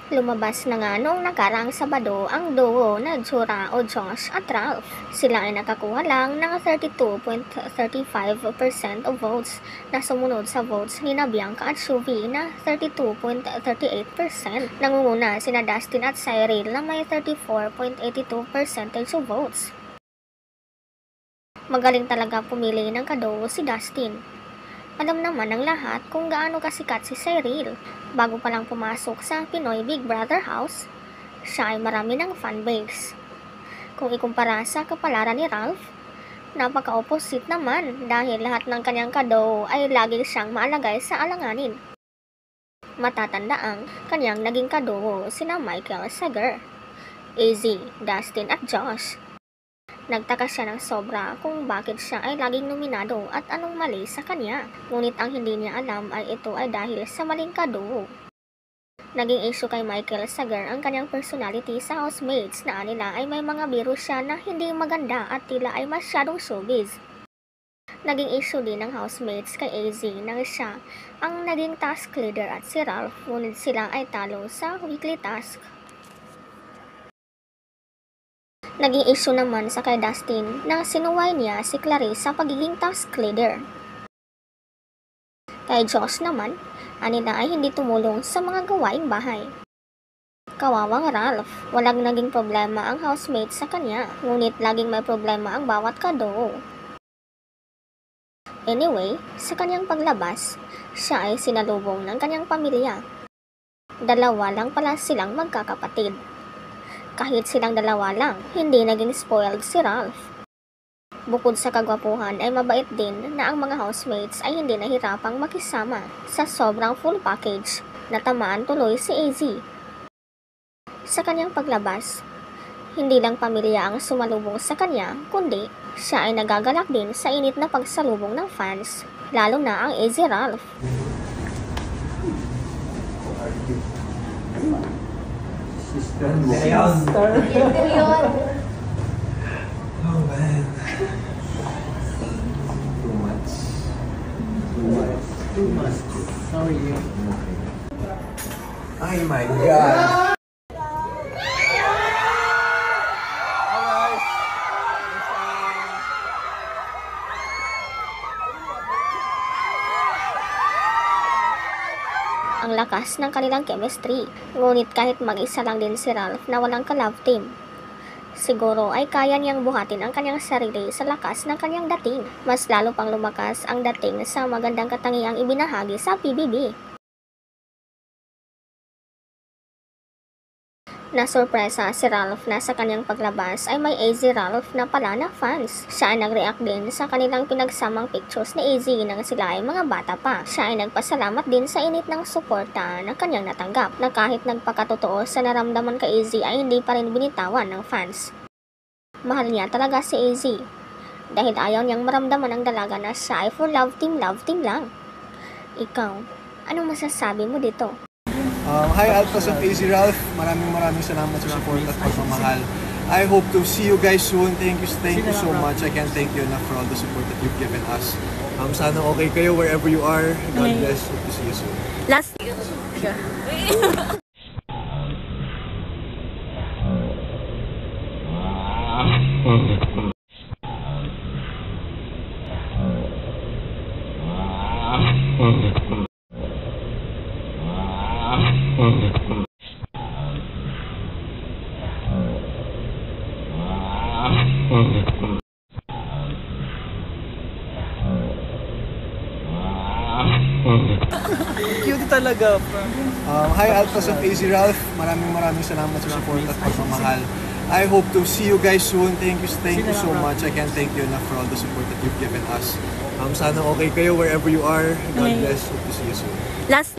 Lumabas na nga noong nakaraang Sabado ang duo na Jura o Josh at Ralph. Sila ay nakakuha lang ng 32.35% of votes na sumunod sa votes ni Bianca at Shuvi na 32.38%. Nangunguna sina Dustin at Cyril na may 34.82% of votes. Magaling talaga pumili ng kaduo si Dustin. Alam naman ng lahat kung gaano kasikat si Cyril. Bago pa lang pumasok sa Pinoy Big Brother house, siya ay marami ng fanbase. Kung ikumpara sa kapalaran ni Ralph, napaka-opposite naman dahil lahat ng kanyang kaduo ay laging siyang maalagay sa alanganin. Matatanda ang kanyang naging kaduo sina Michael Sager, AZ, Dustin at Josh. Nagtaka siya ng sobra kung bakit siya ay laging nominado at anong mali sa kanya. Ngunit ang hindi niya alam ay ito ay dahil sa maling kaduo. Naging issue kay Michael Sager ang kanyang personality sa housemates na nila ay may mga biro siya na hindi maganda at tila ay masyadong showbiz. Naging issue din ng housemates kay AZ na siya ang naging task leader at si Ralph, ngunit sila ay talo sa weekly task. Naging issue naman sa kay Dustin na sinuway niya si Clarice sa pagiging task leader. Kay Josh naman, anila ay hindi tumulong sa mga gawaing bahay. Kawawang Ralph, walang naging problema ang housemates sa kanya, ngunit laging may problema ang bawat kaduo. Anyway, sa kanyang paglabas, siya ay sinalubong ng kanyang pamilya. Dalawa lang pala silang magkakapatid. Kahit silang dalawa lang, hindi naging spoiled si Ralph. Bukod sa kagwapuhan ay mabait din na ang mga housemates ay hindi nahirapang makisama sa sobrang full package. Natamaan tuloy si AZ. Sa kanyang paglabas, hindi lang pamilya ang sumalubong sa kanya, kundi siya ay nagagalak din sa init na pagsalubong ng fans, lalo na ang AZ Ralph. Sister. Oh man. Too much. Sorry. Oh my God. Ang lakas ng kanilang chemistry. Ngunit kahit mag-isa lang din si Ralph na walang ka-love team, siguro ay kaya niyang buhatin ang kanyang sarili sa lakas ng kanyang dating. Mas lalo pang lumakas ang dating sa magandang katangiang ibinahagi sa PBB. Nasurpresa si Ralph na sa kanyang paglabas ay may AZ Ralph na pala na fans. Siya ay nag-react din sa kanilang pinagsamang pictures ni AZ nang sila ay mga bata pa. Siya ay nagpasalamat din sa init ng suporta na kanyang natanggap, na kahit nagpakatotoo sa naramdaman kay AZ ay hindi pa rin binitawan ng fans. Mahal niya talaga si AZ dahil ayaw niyang maramdaman ng dalaga na siya ay for love team lang. Ikaw, anong masasabi mo dito? Hi Alphas of AZ Ralph, maraming salamat sa support at pagmamahal. I hope to see you guys soon. Thank you so much. I can't thank you enough for all the support that you've given us. Sana okay kayo wherever you are. God bless. Hope to see you soon. Last Cute talaga. Hi Alphas of AZ Ralph, maraming salamat sa support at pagmamahal. I hope to see you guys soon. Thank you so much. I can't thank you enough for all the support that you've given us. Sana okay kayo wherever you are. God bless. Hope to see you soon. last